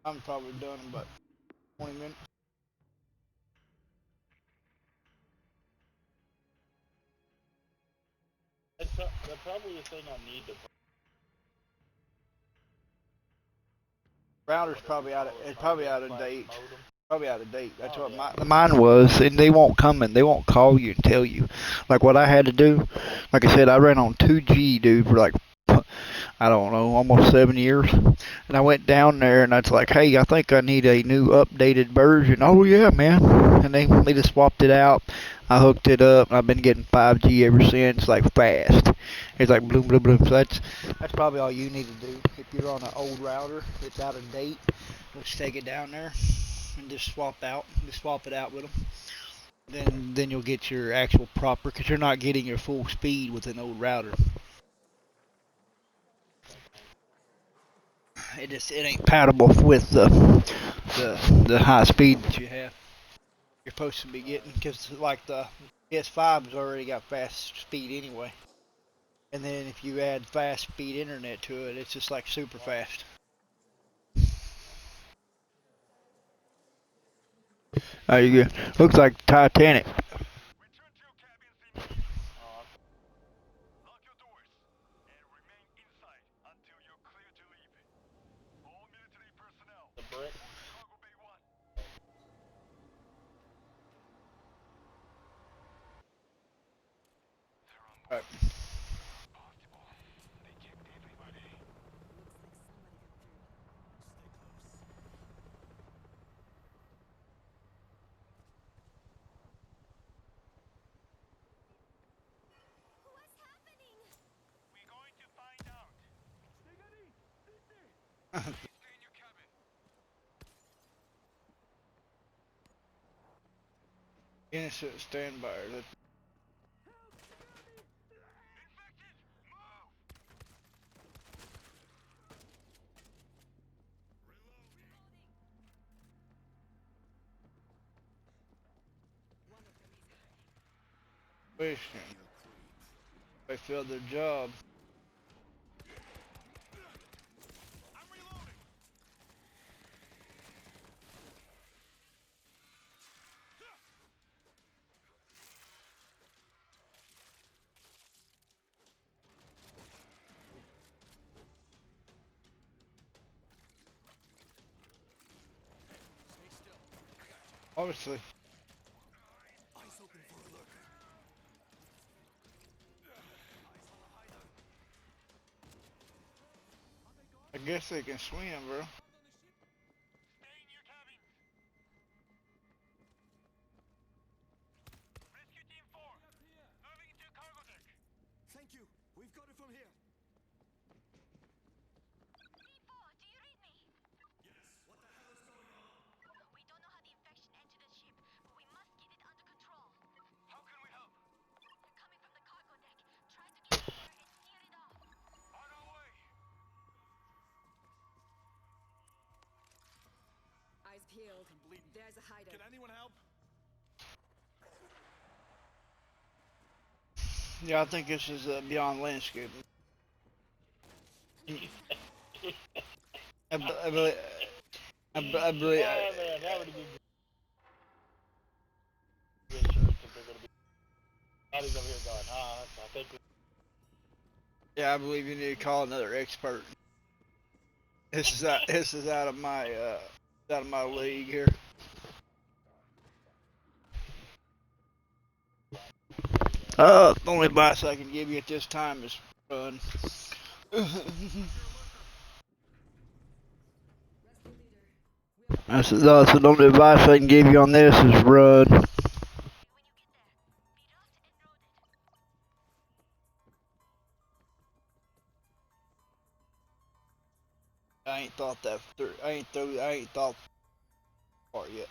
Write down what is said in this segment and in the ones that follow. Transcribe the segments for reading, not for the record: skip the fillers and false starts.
I'm probably done in about 20 minutes. That's probably the thing I need to. Router's Whatever you probably out of call it, it's probably out of modem date. slash modem. Probably out of date. That's Oh what yeah. mine was, and they won't come and they won't call you and tell you. Like what I had to do, like I said, I ran on 2G, dude, for like I don't know, almost 7 years. And I went down there and I was like, hey, I think I need a new updated version. Oh yeah, man. And they just swapped it out. I hooked it up and I've been getting 5G ever since, like fast. It's like bloom bloom bloom. So that's probably all you need to do. If you're on an old router that's out of date, just take it down there and just swap it out with them. Then you'll get your actual proper, because you're not getting your full speed with an old router. It ain't compatible with the high speed that you have. You're supposed to be getting, because like the PS5 has already got fast speed anyway. And then if you add fast speed internet to it, it's just like super fast. Oh, you good? Looks like Titanic. Uh, the brick. Right. Innocent standby. Wishing they failed their job. Obviously, I guess they can swim, bro. Eyes peeled. There's a hideout. Can anyone help? Yeah, I think this is beyond landscaping. I believe, I believe, Oh man, that would be insurance if they're gonna be. Patty's over here going, I think. yeah, I believe you need to call another expert. This is out of my league here. The only advice I can give you at this time is run. That's the only advice I can give you on this is run. I ain't thought that through. I ain't thought far yet.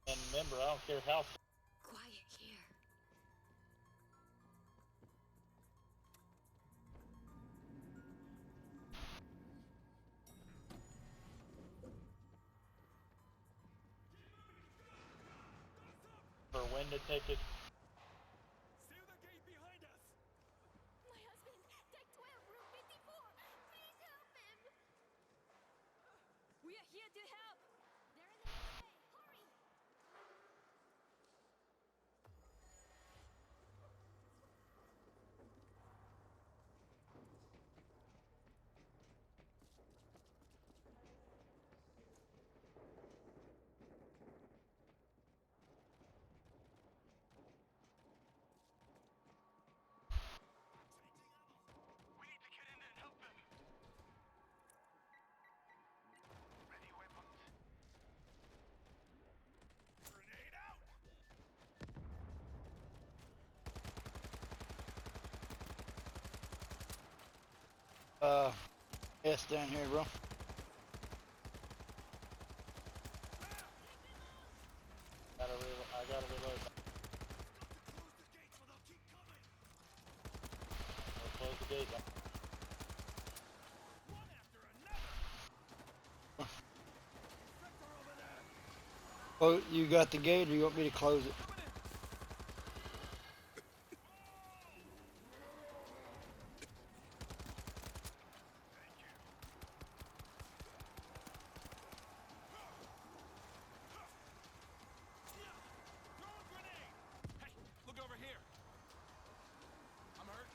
And remember, I don't care how. Quiet here. For when to take it. My husband, deck 12, room 54. Please help him. here to help. They're in the next bay. Hurry! S down here, bro. I gotta reload. I'll close the gate. Oh, you got the gate, or you want me to close it? Look over here. I'm hurt.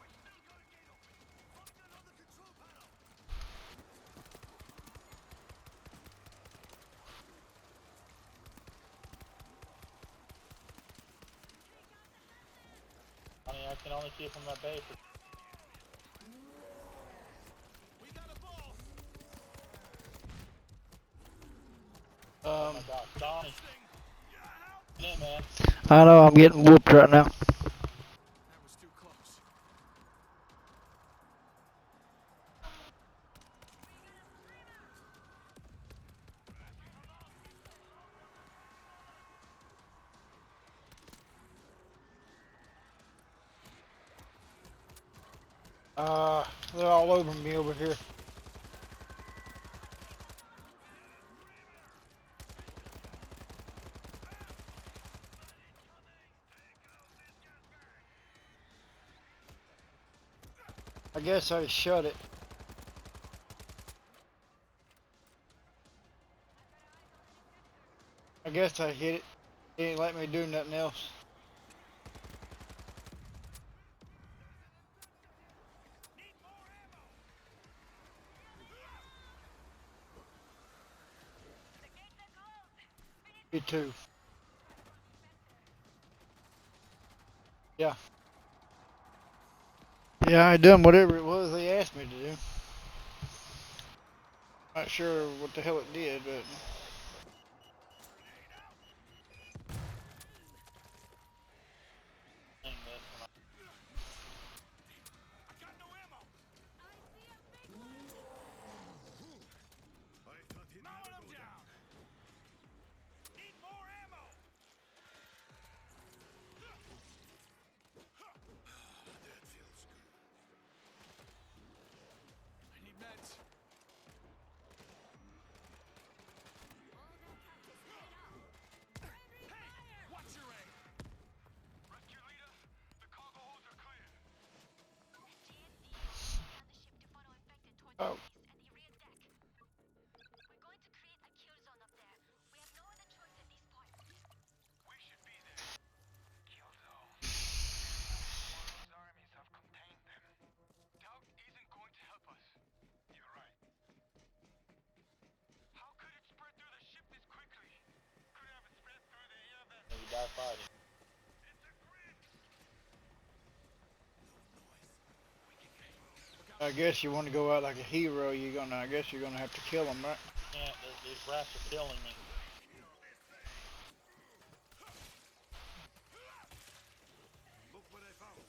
Honey, I can only see from my base. We got a ball. Oh my God, Donnie. Get in, man. I know I'm getting whooped right now. That was too close. They're all over me over here. I guess I shut it. I guess I hit it. It didn't let me do nothing else. Me too. Yeah. Yeah, I done whatever it was they asked me to do. Not sure what the hell it did, but I got no ammo. Mowing them down. Need more ammo. That feels good. I need meds. Hey, watch your aim. Rescue leader, the cargo holds are clear. oh, We should be there. Kill zone. Those armies have contained them. Talk isn't going to help us. You're right. How could it spread through the ship this quickly? Could have it spread through the air vent. You die fighting. It's a grid. We can get through. I guess you want to go out like a hero. I guess you're gonna have to kill them, right? Can't. These rats are killing me. Look what I found.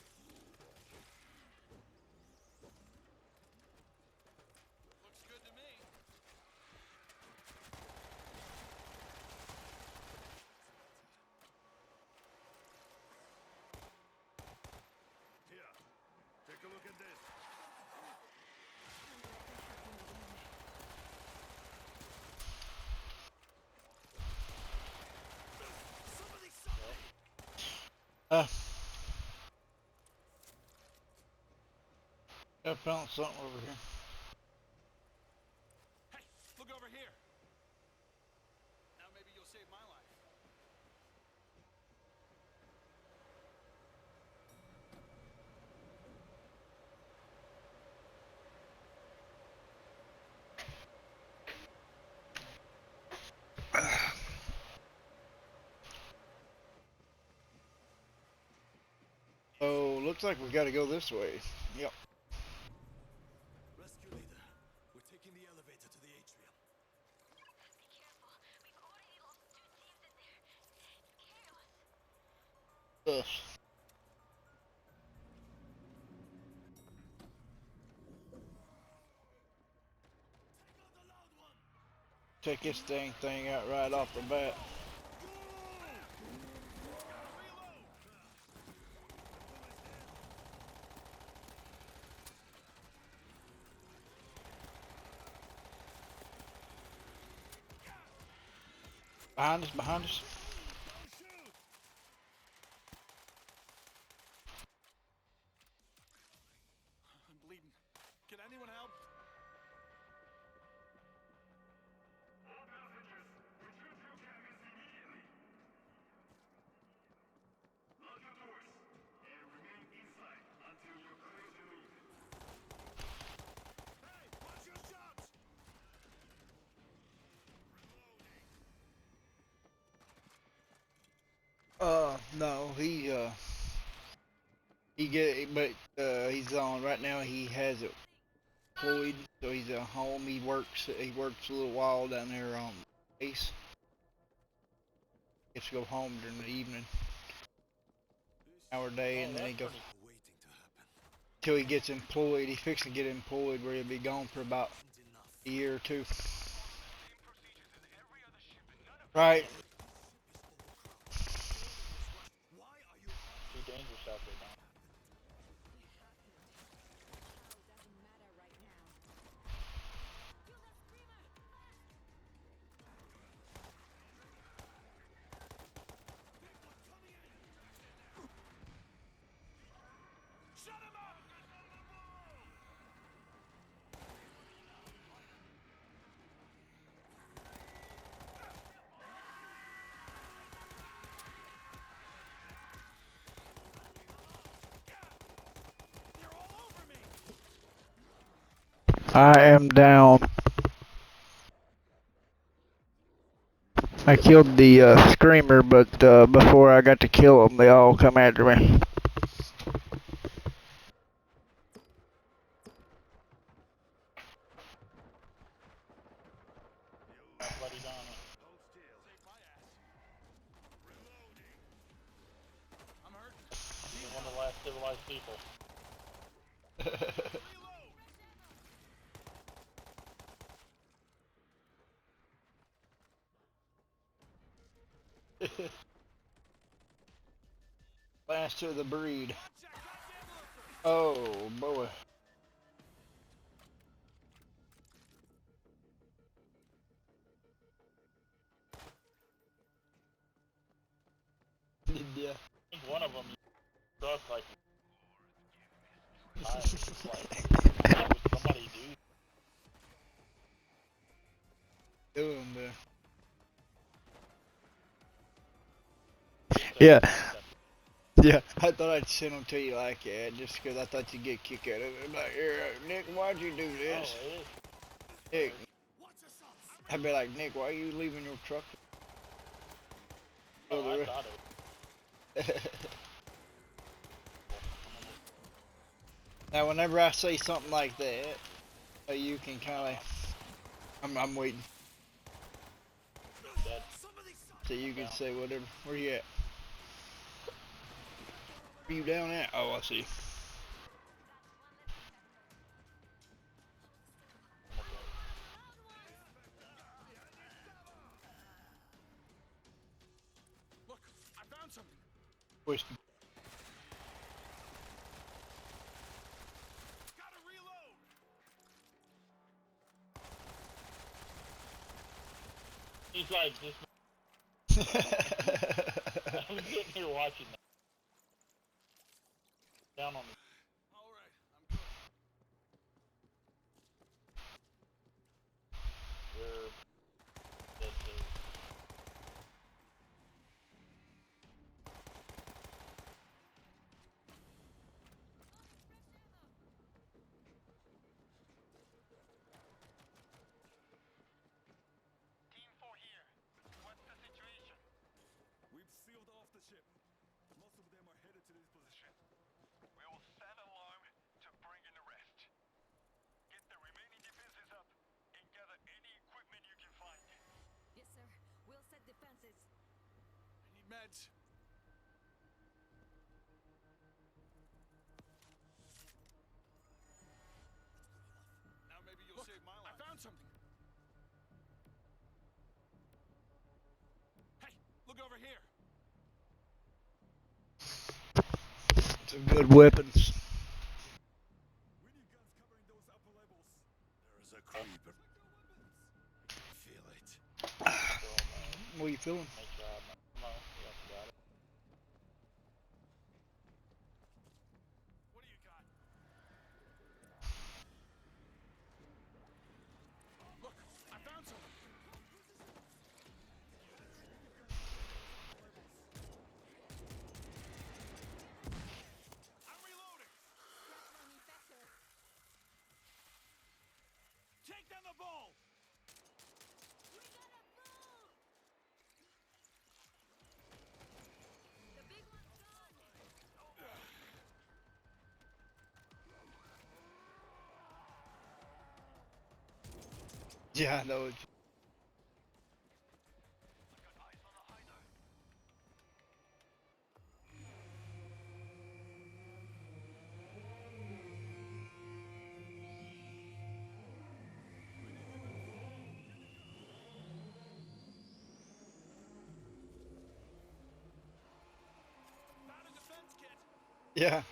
Looks good to me. Here, take a look at this. Somebody stop me! I found something over here. Hey, look over here. looks like we gotta go this way. Yep. Rescue leader, we're taking the elevator to the atrium. Be careful. We've already lost 2 teams in there. It's chaos. Us. Take out the loud one. Check this thing out right off the bat. Behind us, behind us. I'm bleeding. Can anyone help? Hey, watch your shots! No, he's on right now. He has it employed, so he's at home. He works a little while down there on base. Gets to go home during the evening, hour day, and then he goes Waiting to happen. till he gets employed. He's fixing to get employed where he'll be gone for about Isn't enough. a year or two. Same procedures as every other ship and none of Right. Why are you Too dangerous out there now. Doesn't matter right now. Kill that screamer! Shut him up! They're all over me! I am down. I killed the screamer, but before I got to kill them, they all come after me. Buddy down there. Hold still. Save my ass. Reloading. I'm hurt. He's one of the last civilized people. Reload! Last of the breed. Check that Oh boy. Yeah. I think one of them struck like. Like, what would somebody do? Doing Yeah. Yeah, I thought I'd send them to you like that just because I thought you'd get a kick out of it. Like, here, Nick, why'd you do Oh, this? it is. Nick, Watch yourself. I'd be like, Nick, why are you leaving your truck? Oh, I thought it. Now, whenever I say something like that, you can kind of, I'm waiting, Dead. Somebody suck. so you can say whatever. Where you at? Where you down at? Oh, I see. Look, I found something. Which, Gotta reload. He's like just. I'm sitting here watching that. Down on me. All right, I'm good. We're dead too. Team 4 here. What's the situation? We've sealed off the ship. Most of them are headed to this position. Well, defenses. I need meds. Now maybe you'll save my life. I found something. Hey, look over here. Some good weapons. We need guns covering those upper levels. There is a creeper. I can feel it. What are you feeling? Make sure I have my ammo. Yep, got it. What do you got? Look, I found something. I'm reloading. That's my infector. Take down the ball. We gotta move! The big one's gone! Yeah, I know. Found a defense kit. Yeah.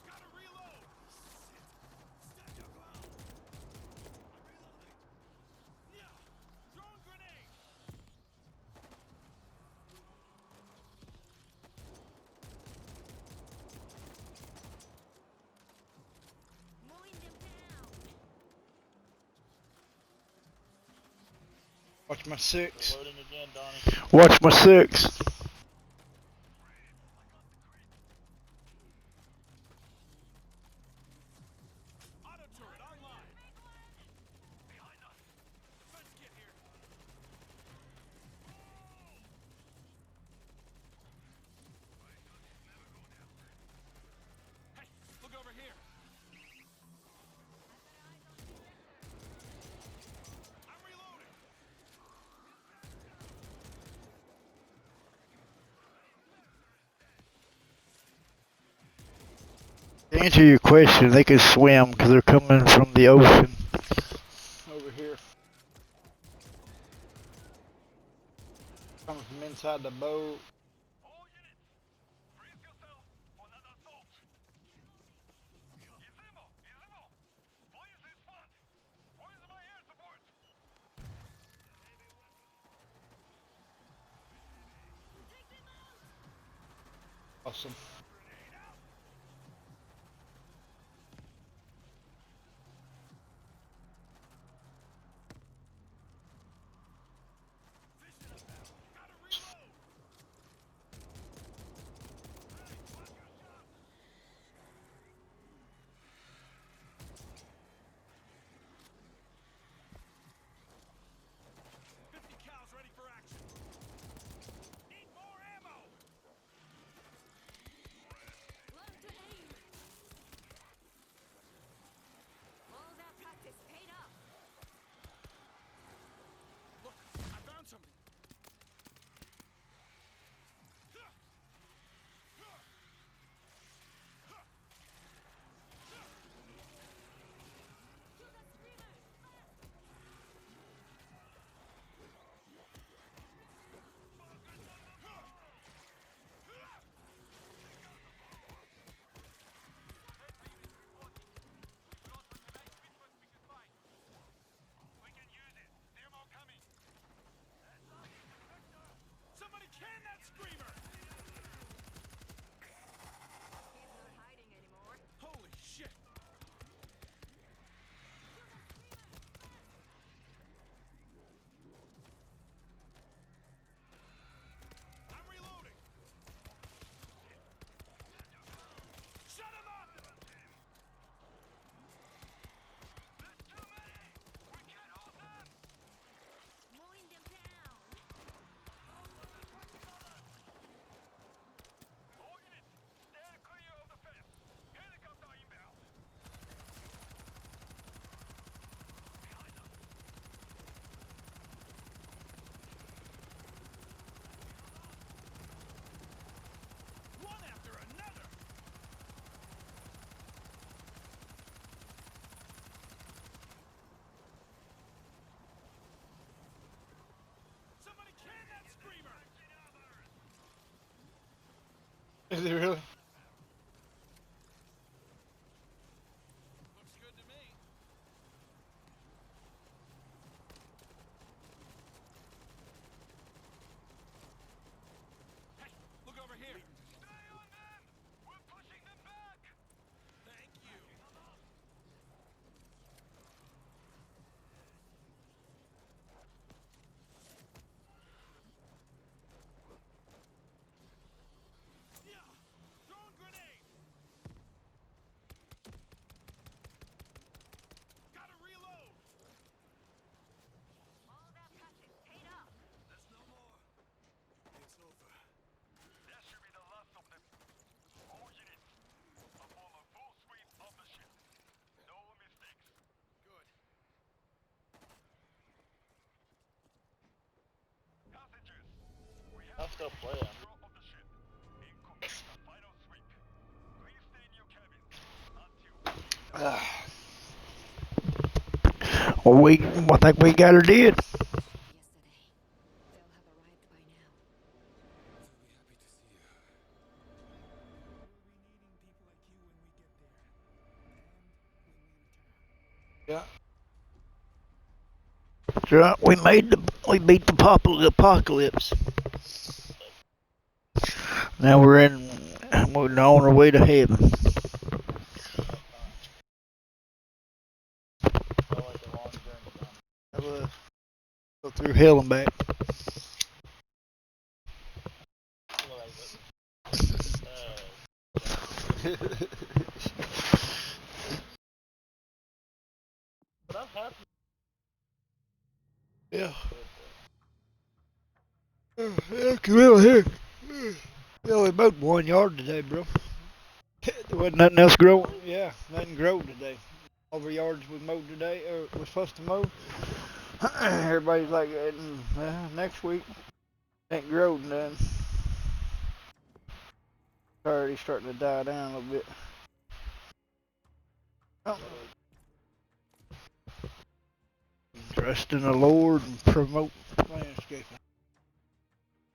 Gotta reload. Shit. Stand your ground. I'm reloading. Yeah. Throwing grenade. Mowing them down! Watch my six. Reloading again, Donnie. Watch my six. Auto turret online. Behind us. Defense kit here. Hey, look over here. I'm reloading. To answer your question, they can swim because they're coming from the ocean. Over here. Coming from inside the boat. All units, brace yourself for an assault. Izemo! Izemo! Please respond! Where's my air support? Take them out! Awesome. Gotta reload. Hey, watch your shot. 50 cows ready for action. Need more ammo. Is it really? Looks good to me. Hey, look over here. Stay on them! We're pushing them back! Thank you. Yeah! Throwing grenade! Gotta reload! All that practice paid off. There's no more. It's over. That should be the last of them. All units, perform a full sweep of the ship. No mistakes. Good. Passengers, we I'm have still reached playing. control of the ship. Incoming the final sweep. Please stay in your cabins until Well, I think we got her did. Yesterday. They'll have arrived by now. They'll be happy to see you. We'll be needing people like you when we get there. And when we return. Yeah. That's right. We beat the apocalypse. Now we're on our way to heaven. Felt like a long journey down. Go through hell and back. Feel like but I'm happy. Yeah. Yeah, come out here. We only mowed 1 yard today, bro. There wasn't nothing else growing. Yeah, nothing growed today. All the yards we mowed today, or we're supposed to mow. Everybody's like, next week ain't growed none. It's already starting to die down a little bit. Oh. Trust in the Lord and promote landscaping.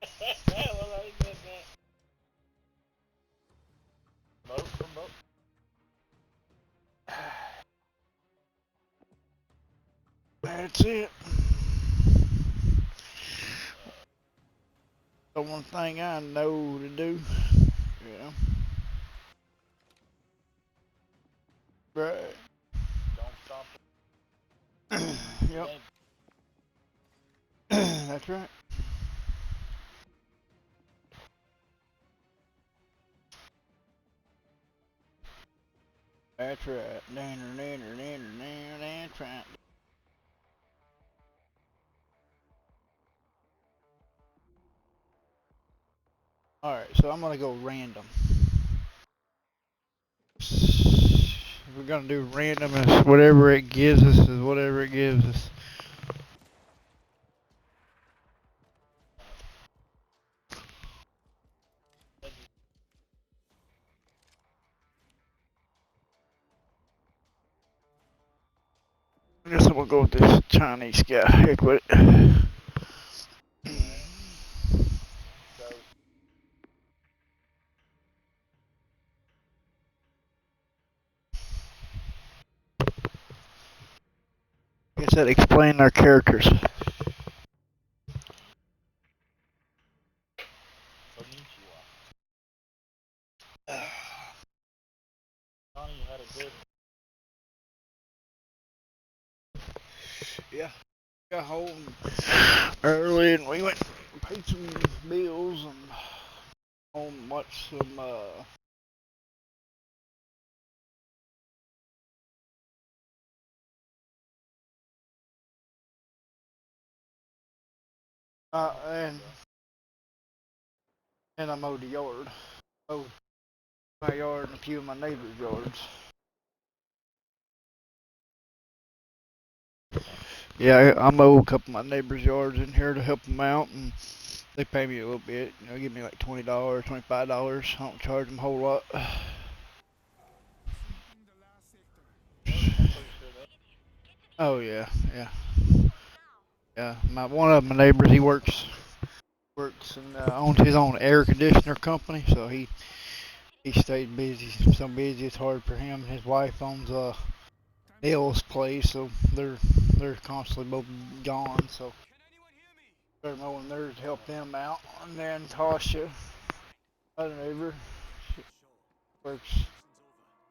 Well, I said that. Promote. That's it. The one thing I know to do. Yeah. Right. Don't stop. Yep. That's right. That's right. That's right. Alright, so I'm gonna go random. We're gonna do random as whatever it gives us is whatever it gives us. I guess I'm gonna go with this Chinese guy. Heck with it. So, Guess that explain our characters. Konnichiwa. Johnny had a good. Yeah. Got home early and we went and paid some bills and home watched some and I mowed the yard. Mowed my yard and a few of my neighbors' yards. Yeah, I mow a couple of my neighbors' yards in here to help them out, and they pay me a little bit. You know, give me like $20, $25. I don't charge them a whole lot. Sweeping the last sector. I'm pretty sure that. Oh yeah, yeah, yeah. One of my neighbors, he works and owns his own air conditioner company, so he he stayed busy, so busy it's hard for him. His wife owns a nails place, so they're constantly both gone. So they're mowing theirs to help them out. And then Tasha, other neighbor, she works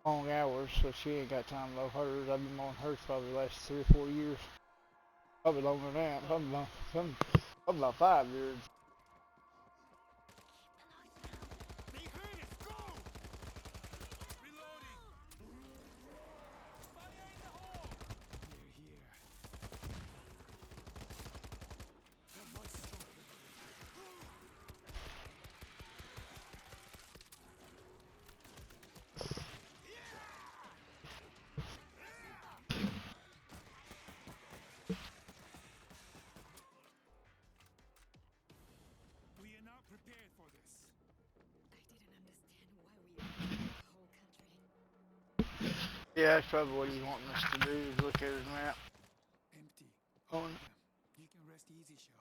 long hours, so she ain't got time to mow hers. I've been mowing hers probably the last 3 or 4 years. Probably longer than that. Probably about 5 years. Behind us, go! Reloading! Fire in the hole! They're here. They're much stronger. We are not prepared for this. I didn't understand why we invaded the whole country. Yeah, that's probably what he's wanting us to do, is look at his map. Empty. Oh, You can rest easy, Shaw.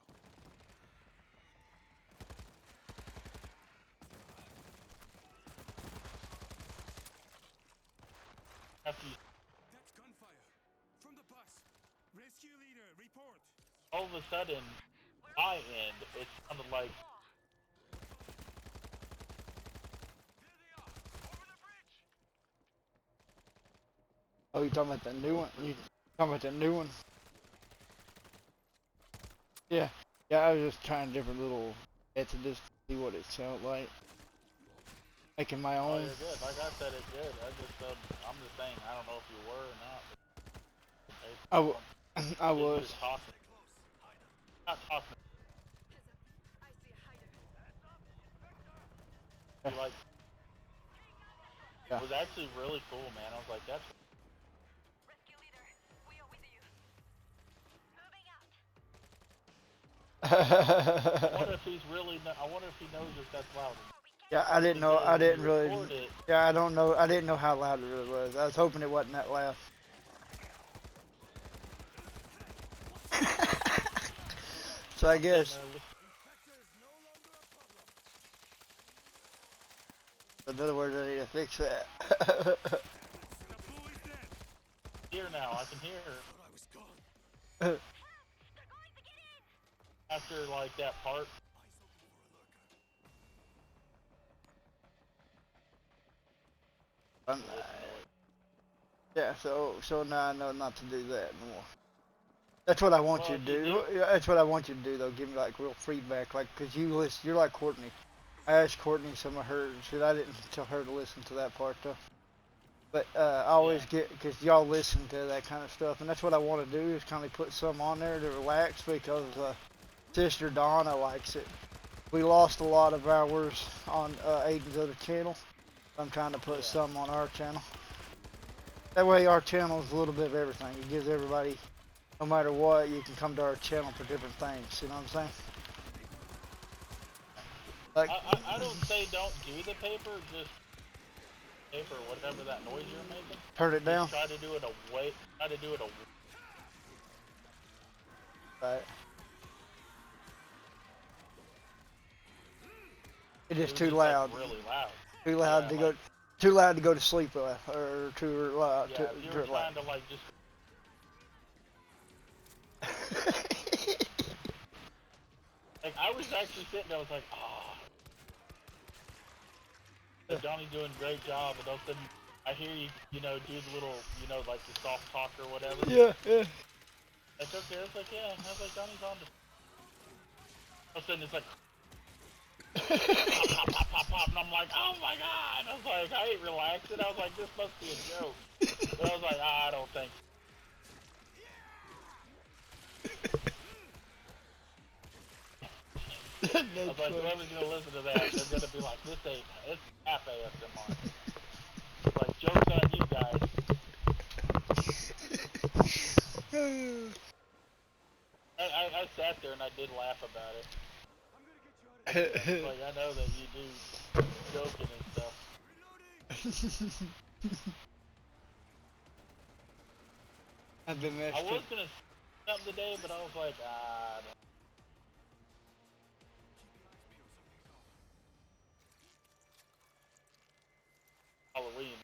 After you, That's gunfire. From the bus. Rescue leader, report. all of a sudden, my end, it sounded like oh, you talking about the new one? You talking about the new one? Yeah, yeah. I was just trying different little bits to just see what it sounded like. Making my oh, own. you're good. Like I said, it's good. I'm just saying, I don't know if you were or not. But I was. Just talking. Not talking. I see a hider. You like, Yeah. it was actually really cool, man. I was like, that's Rescue leader, we are with you. Moving out. I wonder if he's really. I wonder if he knows if that's loud. Yeah, I didn't know. I didn't really. Record it. Yeah, I don't know. I didn't know how loud it really was. I was hoping it wasn't that loud. So I guess, in other words, I need to fix that. The bull is dead. Here now, I can hear her. Thought I was gone. They're going to get in. After like that part. Um, yeah, so now I know not to do that anymore. That's what I want Well, you to if you do. Yeah, that's what I want you to do, though. Give me like real feedback, like, cause you listen. You're like Courtney. I asked Courtney some of her shit. I didn't tell her to listen to that part though. But I always get, cause y'all listen to that kind of stuff, and that's what I want to do is kind of put some on there to relax because Sister Donna likes it. We lost a lot of hours on Aiden's other channel. I'm trying to put some on our channel. That way our channel is a little bit of everything. It gives everybody, no matter what, you can come to our channel for different things. You know what I'm saying? Like, I don't say don't do the paper, just paper, whatever that noise you're making. turn it down. Just try to do it away. Try to do it away. Right. It is too loud. Like really loud. Too loud Yeah, to like- go. Too loud to go to sleep with, or too loud Yeah, to if you were loud. trying to like just. Like I was actually sitting there, I was like, ah. Oh. Johnny's doing a great job, and all of a sudden I hear you, you know, do the little, you know, like the soft talk or whatever. Yeah, yeah. It's okay. It's like, yeah. I was like, Johnny's on the. All of a sudden it's like. Pop, pop, pop, pop, pop, and I'm like, oh my god! I was like, I ain't relaxing. I was like, this must be a joke. But I was like, I don't think. I was like, whoever's gonna listen to that, they're gonna be like, this ain't, it's half ASMR. Like, jokes on you guys. I sat there and I did laugh about it. Like, I know that you do joking and stuff. I've been I messed was up. gonna say something today, but I was like, ah. Halloween.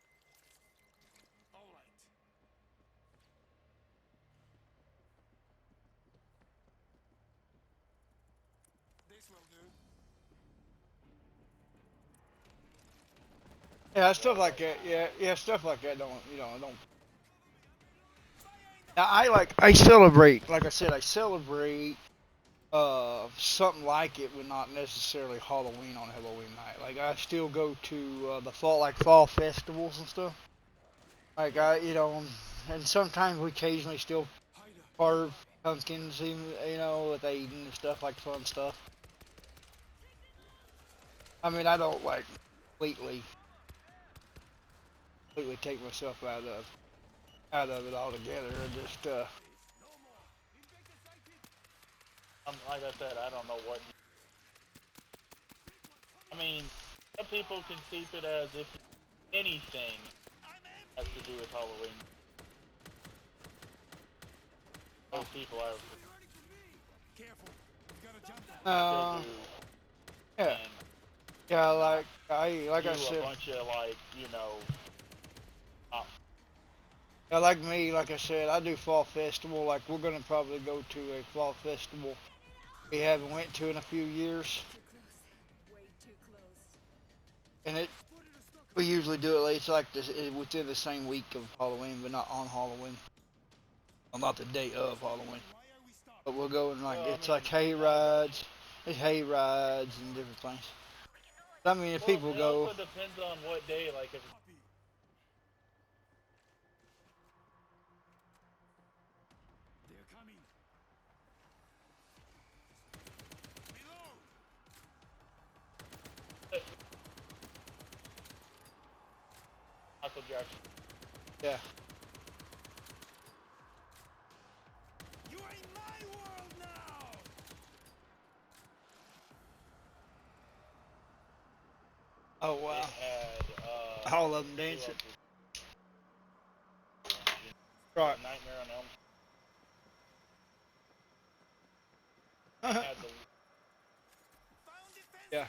All right. This will do. Yeah, stuff like that. Yeah, stuff like that. Don't don't. Now, I celebrate. Like I said, I celebrate something like it, but not necessarily Halloween on Halloween night. Like I still go to the fall festivals and stuff. Like and sometimes we occasionally still carve pumpkins, even with Aiden and stuff like fun stuff. I mean, I don't like completely take myself out of it altogether. I just Like I said, I don't know what. I mean, some people can keep it as if anything has to do with Halloween. Most people are Careful. You gotta jump. still do. yeah, And yeah. Like I do a said, bunch of yeah, like me, like I said, I do fall festival. Like we're gonna probably go to a fall festival we haven't went to in a few years, Too close. Way too close. and we usually do it. It's like within the same week of Halloween, but not on Halloween. Well, not the day of Halloween. Why are we stopped? But we'll go and like Well, I it's mean, like hay rides. It's hay rides and different things. I mean, if people it go, also depends on what day. Like if Copy. They're coming. Reload. Michael Jackson. yeah, You are in my world now. oh wow, It had all of them dancing. Right. Right. Nightmare on Elm yeah, Street had the Found defense. yeah.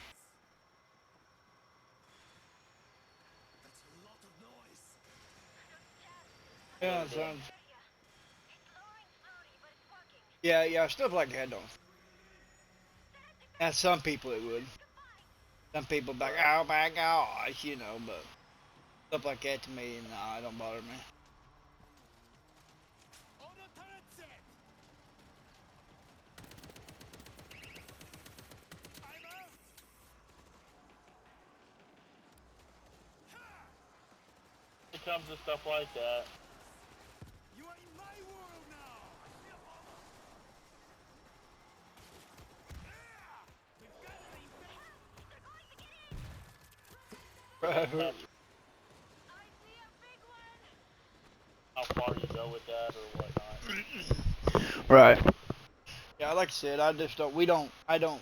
That's a lot of noise. Sounds. Yeah, stuff like that don't. Now some people it would. Some people be like, oh my gosh, but stuff like that to me, nah, it don't bother me. Auto turret set. I'm out. it comes to stuff like that. You are in my world now. We've got an event. How far you go with that or whatnot. Right. Yeah, like I said, I just don't. I don't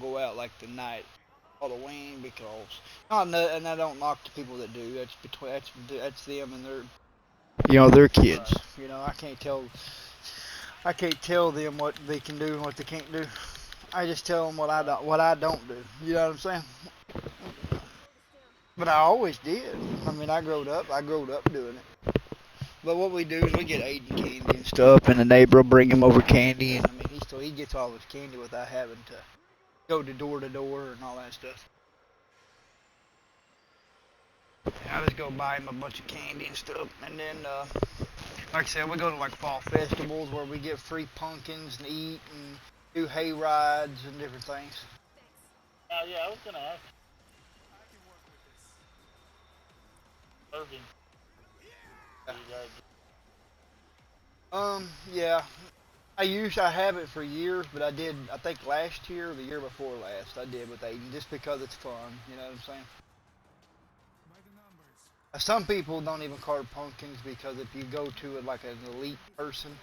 go out like the night Halloween because, and I don't knock the people that do. That's them and their kids. Right. I can't tell them what they can do and what they can't do. I just tell them what I don't do. You know what I'm saying? But I always did. I mean, I growed up doing it. But what we do is we get Aiden candy and stuff, and the neighbor will bring him over candy, and I mean, he gets all his candy without having to go to door and all that stuff. I just go buy him a bunch of candy and stuff, and then, like I said, we go to like fall festivals where we get free pumpkins and eat and do hay rides and different things. Yeah, I was gonna ask I can work with this. Irving. Do you guys Yeah. I have it for years, but I think last year or the year before last, I did with Aiden, just because it's fun, you know what I'm saying? By the numbers. Some people don't even carve pumpkins because if you go to it like an elite person,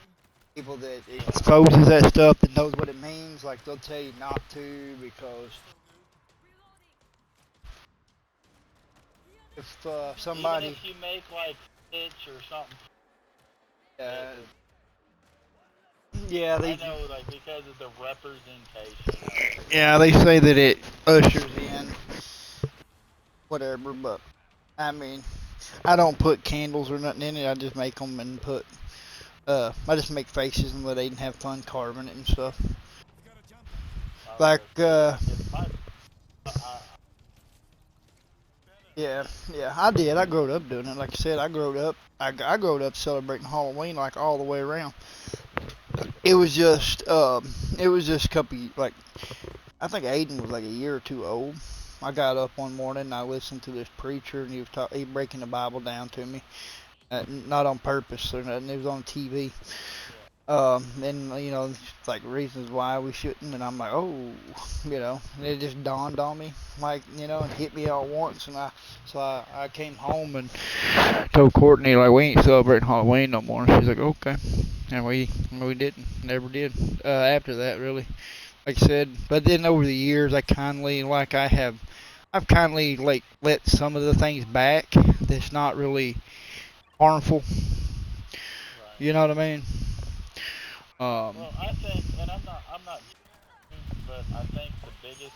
people that exposes that stuff that knows what it means, like they'll tell you not to because if somebody, even if you make like stitch or something. yeah, I know, like because of the representation. yeah, they say that it ushers in whatever, but I mean, I don't put candles or nothing in it. I just make them and put. I just make faces and let Aiden have fun carving it and stuff. We've got a jumper. I was Like, gonna say, it's my, yeah, yeah, I did. I growed up doing it. Like I said, I growed up. I growed up celebrating Halloween like all the way around. It was just, a couple like I think Aiden was like a year or two old. I got up one morning and I listened to this preacher and he breaking the Bible down to me, not on purpose or nothing. It was on TV. And like reasons why we shouldn't, and I'm like, oh, and it just dawned on me, like, and hit me all once, and I came home and told Courtney like we ain't celebrating Halloween no more. And she's like, okay, and we didn't, never did. After that, really, like I said, but then over the years, I've kindly like let some of the things back that's not really harmful. right. You know what I mean? Well, I think, and I'm not, but I think the biggest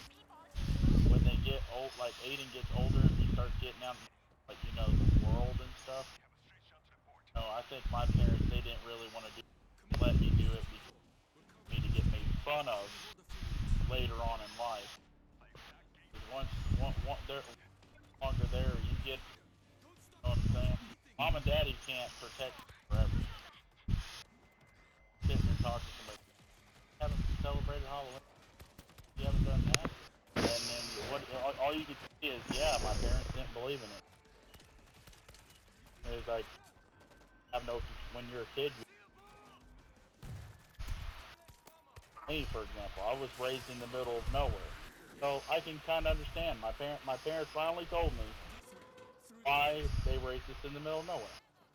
when they get old, like Aiden gets older and he starts getting out, like the world and stuff. I think my parents they didn't really want to let me do it because me to get made fun of later on in life. Because once they're longer there, you get, you know what I'm saying? Mom and Daddy can't protect you forever. Sitting and talking to somebody, you haven't celebrated Halloween, you haven't done that. And then all you can see is, yeah, my parents didn't believe in it. It was like, I know when you're a kid, me, for example, I was raised in the middle of nowhere. So I can kind of understand. My parents finally told me why they raised us in the middle of nowhere.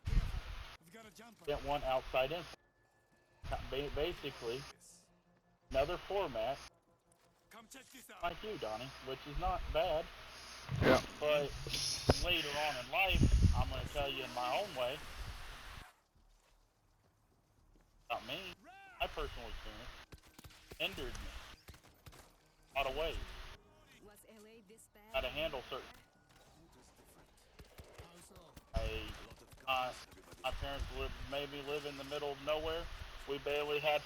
We've got a jumper. Didn't want outside influence. Basically, another format Come check this out. like you, Donnie, which is not bad. Yeah. But later on in life, I'm going to tell you in my own way about me, my personal experience hindered me in a lot of ways. Was LA this bad? How to handle certain. My parents made me live in the middle of nowhere. We barely had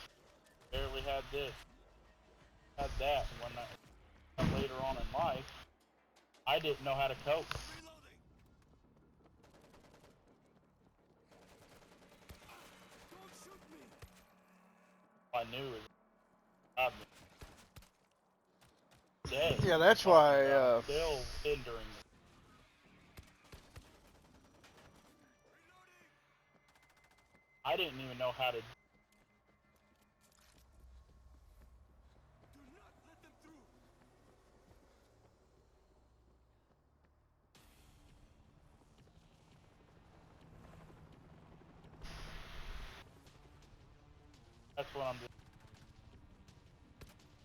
this, had that. When later on in life, I didn't know how to cope. Reloading. Don't shoot me. I knew it was dead. Yeah, that's why. Still hindering me. I didn't even know how to. Do not let them through. That's what I'm doing.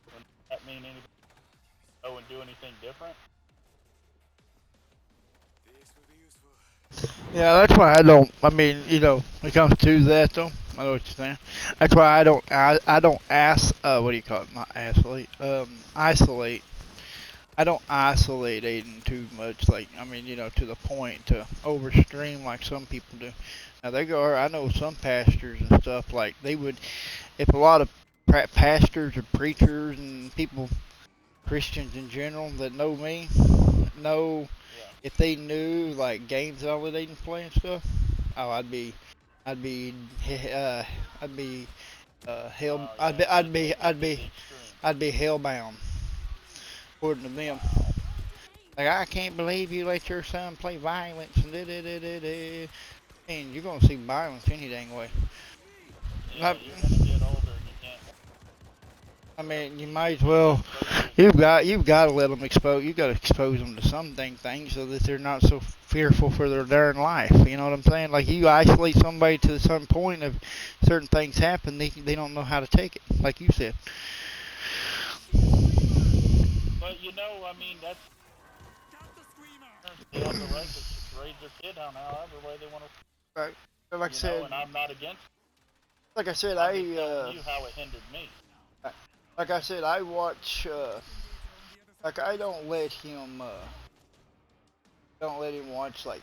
Does that mean anybody go and do anything different? This will be useful. Yeah, that's why I don't. I mean, when it comes to that though, I know what you're saying. That's why I don't. I don't what do you call it? Not isolate. Isolate. I don't isolate Aiden too much. Like, I mean, to the point to overstream like some people do. Now they go. I know some pastors and stuff like they would. If a lot of pastors or preachers and people, Christians in general that know me, know Yeah. if they knew like games that I would even play and stuff, oh, I'd be, hell, Oh yeah. I'd be hellbound, according to them. Wow. Like, I can't believe you let your son play violence and da da da da da. And you're gonna see violence any dang way. Yeah, you're gonna get older and you can't. I mean, you might as well. You've got to let them expose. You got to expose them to some things so that they're not so fearful for their darn life. You know what I'm saying? Like, you isolate somebody to some point of certain things happen, they don't know how to take it. Like you said. But I mean, that's Got the screamer. they have the right to raise their kid on however way they want to. Right. Like I said. And I'm not against. Like I said, I'm just telling you how it hindered me. Like I said, I watch. Like, I don't let him. Don't let him watch like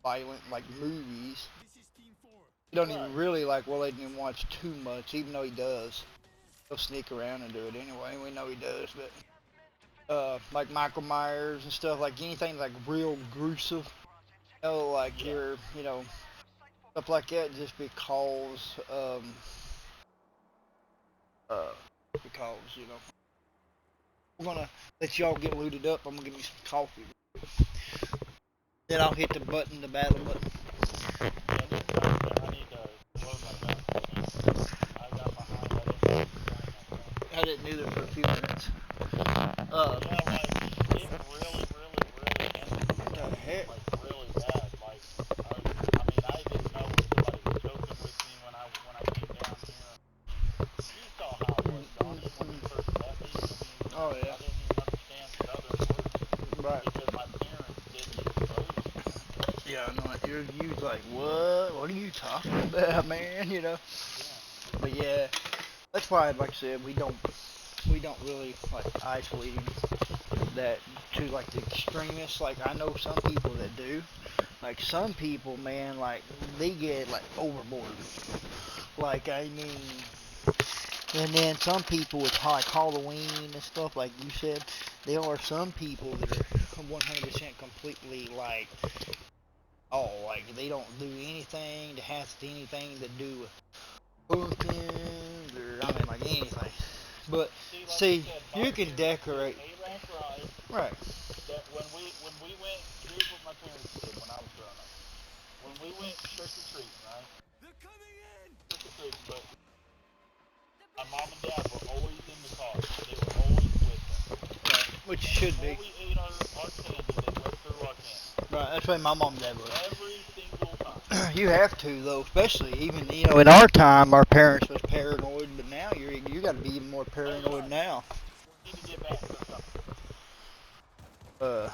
violent like movies. This is Team 4. He don't even really like letting him watch too much, even though he does. He'll sneak around and do it anyway. We know he does, but like Michael Myers and stuff, like anything like real gruesome. Like you're, stuff like that, just because we're gonna let y'all get looted up. I'm gonna give you some coffee. Then I'll hit the button, the battle button. I need to load my gun. I got behind. I didn't do that for a few minutes. Yeah, like, it really ended The heck? like really bad. Like, I didn't know if somebody was joking with me when I came down here. You saw how it was, Donnie, when you first met me. Oh, yeah. I didn't even understand Southern words Right. because my parents didn't expose me. Yeah, I know. You was like, what? What are you talking about, man? Yeah. But yeah, that's why, like I said, we don't really like isolate that to like the extremists. Like I know some people that do. Like some people, man, like they get like overboard. Like I mean, and then some people with like Halloween and stuff, like you said, there are some people that are 100% completely like, oh, like they don't do anything that has anything to do with pumpkins or I mean like anything. But see, you can decorate. A-Rank Ride, Right. that when we went, here's what my parents did when I was growing up. When we went trick-or-treating, right? They're coming in! Trick-or-treating, but my mom and dad were always in the car. They were always with us. Right. Which should Before be. we ate our candy, they went through our candy. Right. That's why my mom and dad was. Every single time. You have to though, especially even in our time, our parents was paranoid, but now you got to be even more paranoid now. We need to get back to something. I'm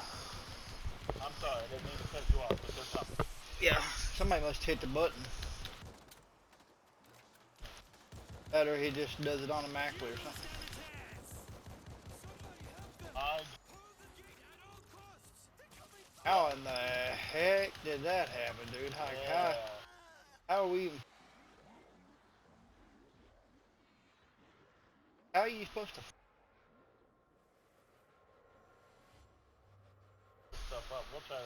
sorry, I didn't mean to cut you off, but there's something. Yeah, somebody must hit the button. That or he just does it automatically or something. I How in the heck did that happen, dude? How are we even... How are you supposed to... stuff up. We'll try to.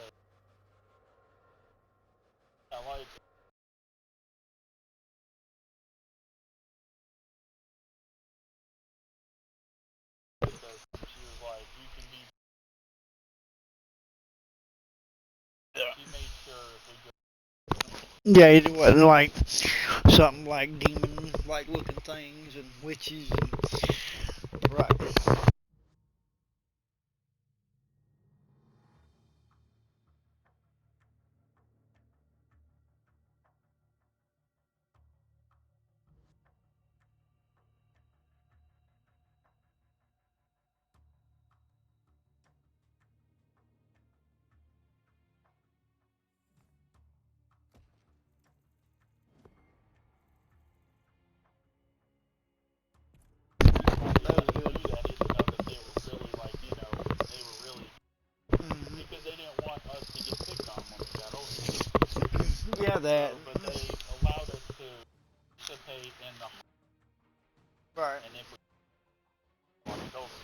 I like. She was like, you can be. Yeah. She made sure if we go. Yeah, it wasn't like something like demon-like looking things and witches and... Right. That was good. Do that even though that they were really like, they were really because they didn't want us to get picked on when we got older. Yeah, that. So, but they allowed us to participate in the. Right. And if we want it over,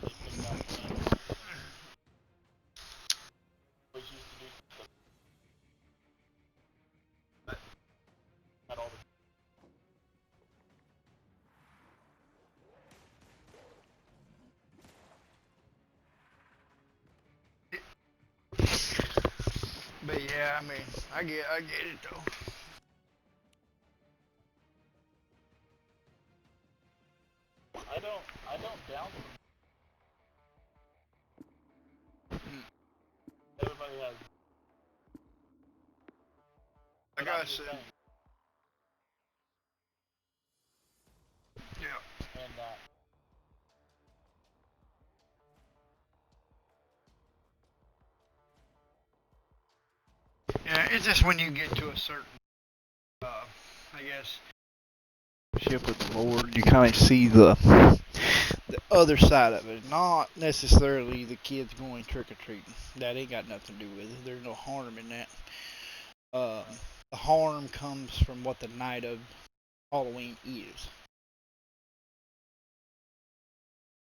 they picked out the names. We used to do stuff. Had all the. But yeah, I mean, I get it though. I don't doubt them. Everybody has. Like I said. Yeah. And Yeah, it's just when you get to a certain, I guess, ship with the Lord, you kind of see the other side of it, not necessarily the kids going trick or treating. That ain't got nothing to do with it. There's no harm in that. Uh, the harm comes from what the night of Halloween is.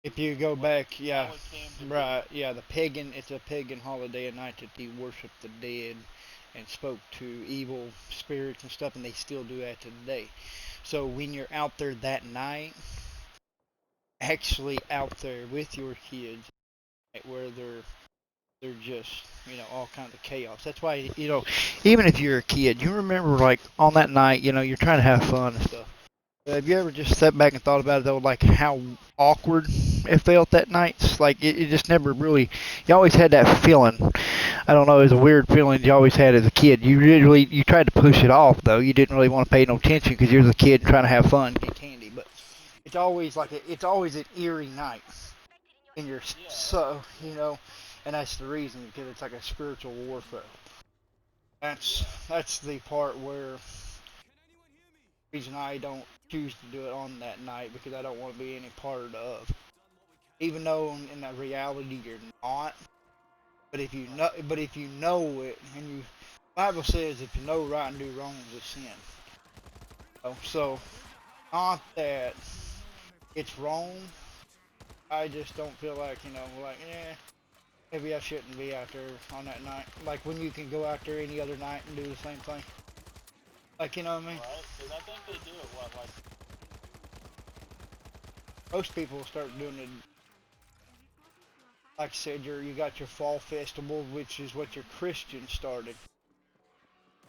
If you go back, yeah, How it came to be. right, yeah, it's a pagan holiday, a night that they worship the dead and spoke to evil spirits and stuff, and they still do that to today. So when you're out there that night, actually out there with your kids, where they're just, all kinds of chaos. That's why, even if you're a kid, you remember like on that night, you're trying to have fun and stuff. Have you ever just sat back and thought about it though, like how awkward it felt that night? It's like it just never really. You always had that feeling. I don't know, it was a weird feeling you always had as a kid. You tried to push it off though. You didn't really want to pay no attention because you're the kid trying to have fun, get candy. But it's always it's always an eerie night in your Yeah. and that's the reason because it's like a spiritual warfare. That's the part where reason I don't choose to do it on that night because I don't want to be any part of. Even though in that reality you're not, but if you know it, and the Bible says if you know right and do wrong is sin. So not that it's wrong. I just don't feel like maybe I shouldn't be out there on that night. Like when you can go out there any other night and do the same thing. Like you know what I mean? Right? Because I think they do it, like Most people start doing it. Like I said, you got your fall festival, which is what your Christians started.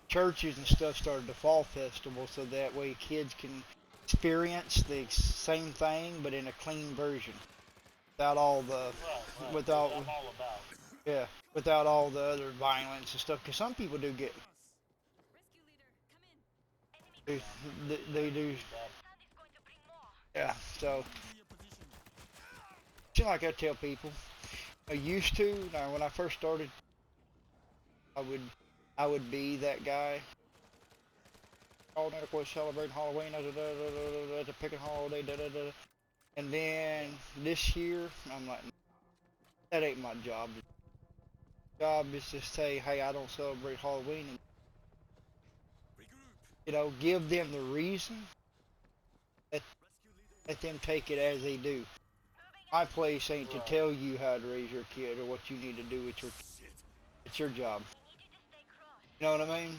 Churches and stuff started the fall festival, so that way kids can experience the same thing, but in a clean version, without all the right. without I'm all about. yeah, without all the other violence and stuff. Because some people do get they do yeah. So just like I tell people, I used to. Now, when I first started, I would I would be that guy. Oh, that was celebrating Halloween, it's a picking holiday, And then this year, I'm like, that ain't my job. The job is to say, hey, I don't celebrate Halloween, and give them the reason. Let, let them take it as they do. My place ain't to tell you how to raise your kid or what you need to do. It's your job. You know what I mean?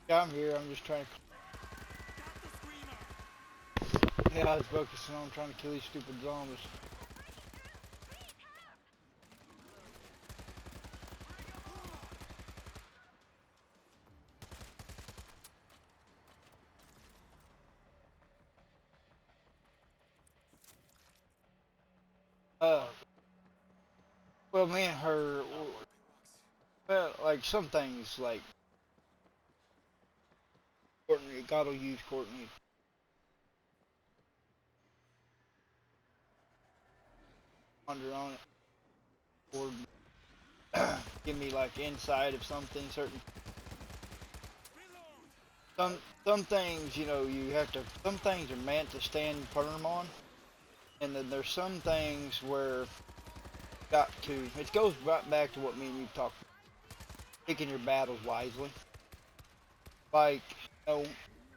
Yeah, I'm here. I'm just trying to. Yeah, I was focusing on trying to kill these stupid zombies. Uh, well, me and her, well, like some things, like Courtney, God will use Courtney under on it, or give me like insight of something certain. Some things, you have to. Some things are meant to stand firm on, and then there's some things where got to. It goes right back to what me and you talked. Picking your battles wisely. Like, you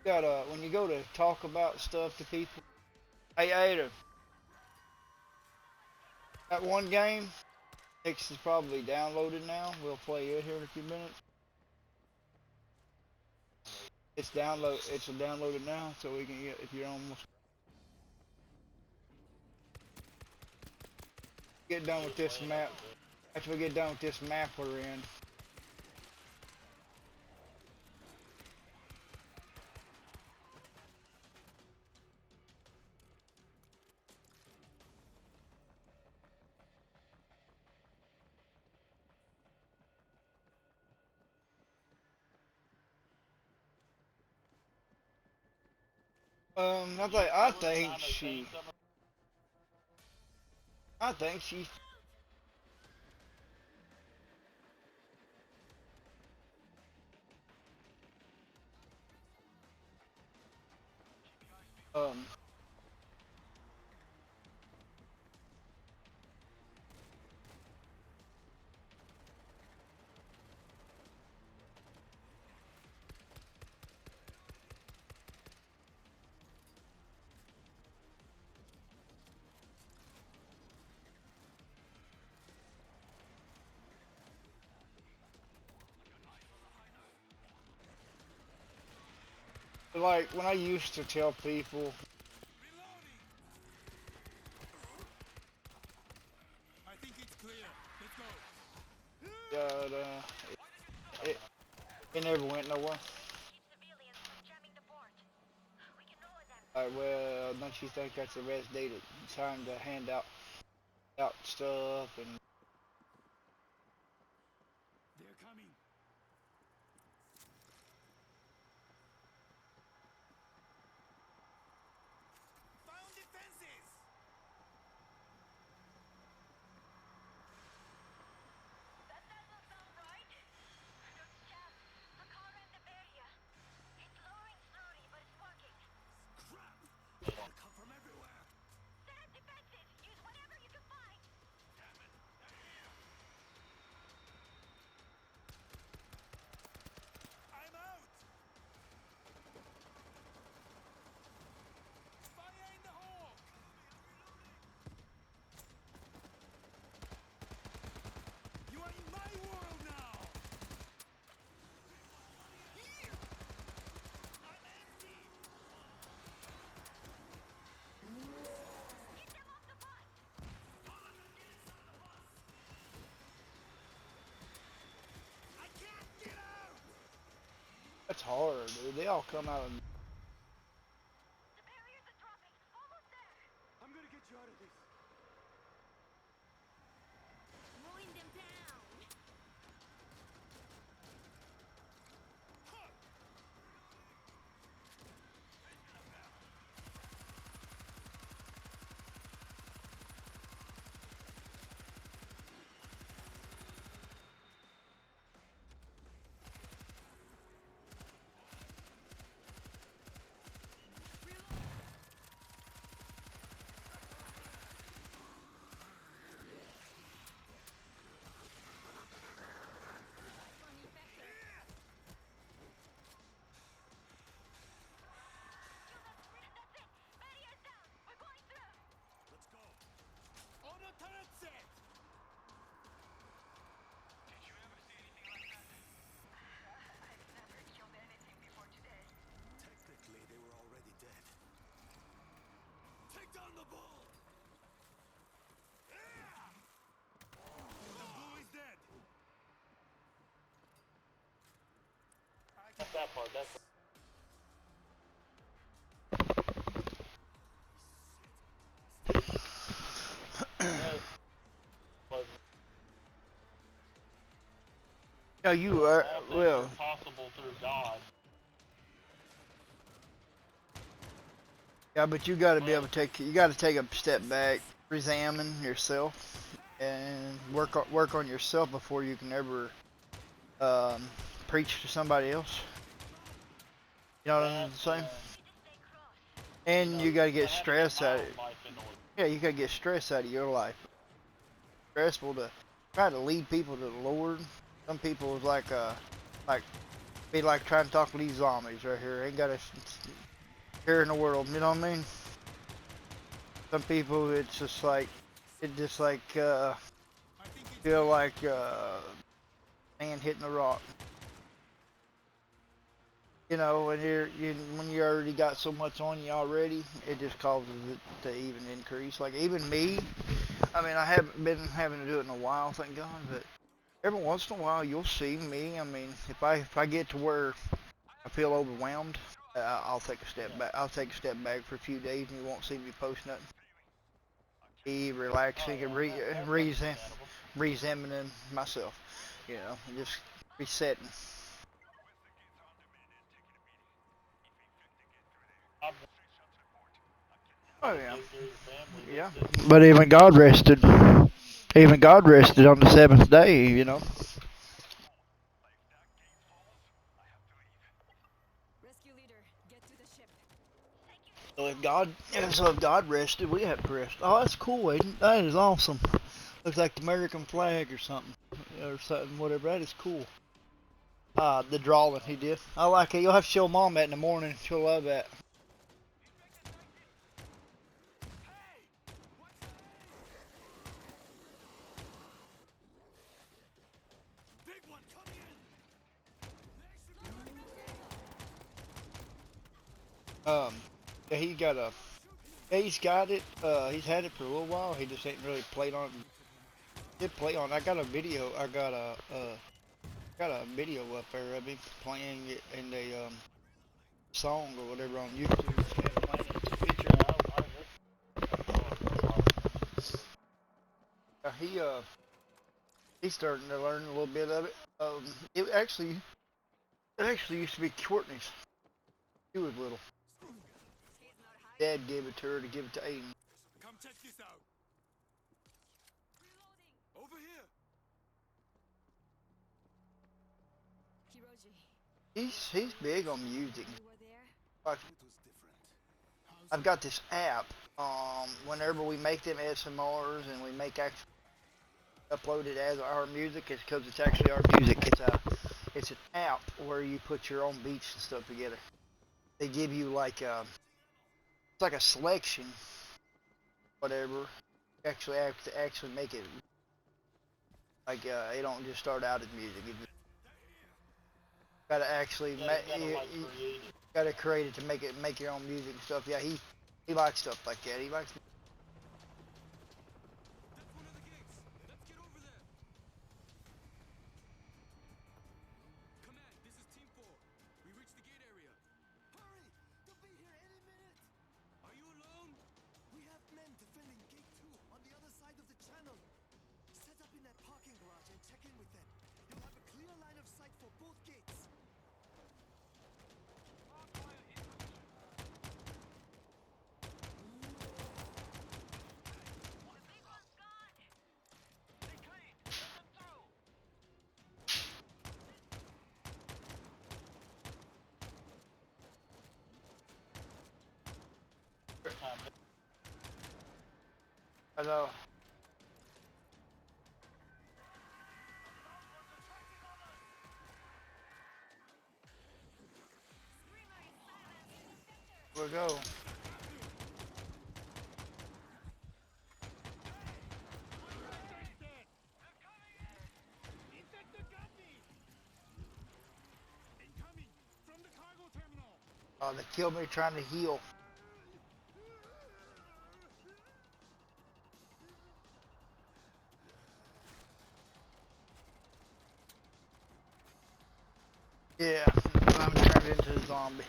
gotta when you go to talk about stuff to people. Hey Ada, that one game, X is probably downloaded now. We'll play it here in a few minutes. It's downloaded now, so we can get if you're almost. Get done with this map. After we get done with this map we're in. I think she. Um. Like when I used to tell people, I think it's clear. Let's go. it, it never went nowhere. Civilians jamming the port. We can lower them. Like, well, don't you think that's the best day to time to hand out stuff and They're coming. Found defenses. That doesn't sound right. Don't jam. A car ran the barrier. It's lowering slowly, but it's working. Crap. They'll come from everywhere. Set up defenses. Use whatever you can find. Damn it. They're here. I'm out. Fire in the hole. You are in my world now. Here. I'm empty. Get them off the bus. I can't get out. that's hard, dude. They all come out of The barriers are dropping. Almost there. I'm gonna get you out of this. Mowing them down. That's it. Barriers down. We're going through. Let's go. Auto turret set. Did you ever see anything like that? I've never killed anything before today. Technically, they were already dead. Take down the bull. The bull is dead. That's that part. That's was Yeah, you are. all things Well, are possible through God. yeah, but you got to be able to take. You got to take a step back, examine yourself, and work on yourself before you can ever preach to somebody else. You know what I'm saying? And you got to get stress out of it. Yeah, you got to get stress out of your life. Stressful to try to lead people to the Lord. Some people is like be like trying to talk to these zombies right here. Ain't got a care in the world. You know what I mean? Some people it's just like feel like man hitting a rock. You know, when when you already got so much on you already, it just causes it to even increase. Like even me, I mean, I haven't been having to do it in a while, thank God, but every once in a while you'll see me. I mean, if I get to where I feel overwhelmed, I'll take a step back. I'll take a step back for a few days, and you won't see me post nothing. Be relaxing and re-examining myself, you know, and just resetting. Oh yeah, yeah. But even God rested. Even God rested on the seventh day, you know. Rescue leader, get to the ship. So if God rested, we have to rest. Oh, that's cool, Aiden. That is awesome. Looks like the American flag or something, whatever. That is cool. The drawing he did. I like it. You'll have to show Mom that in the morning. She'll love that. Big one coming in. Yeah, he's got it. He's had it for a little while. He just ain't really played on it. Did play on. I got a video. Got a video up there of him playing it in the song or whatever on YouTube. He's starting to learn a little bit of it. It actually used to be Courtney's. She was little. Dad gave it to her to give it to Aiden. Come check this out. Over here. Hiroji, He's big on music. you were there? Like, It was different. I've got this app. Whenever we make them SMRs and we make actually upload it as our music, it's because it's actually our music. It's an app where you put your own beats and stuff together. They give you like it's like a selection, whatever. Actually have to actually make it like it don't just start out as music. You gotta actually gotta create it to make your own music and stuff. Yeah, he likes stuff like that. He likes. That's one of the gates. Let's get over there. Command, this is Team 4. We reached the gate area. Hurry! They'll be here any minute. Are you alone? We have men defending gate 2 on the other side of the channel. Set up in that parking garage and check in with them. You'll have a clear line of sight for both gates. I know. Here we go. Incoming from the cargo terminal. They killed me trying to heal. Yeah, I'm turned into a zombie.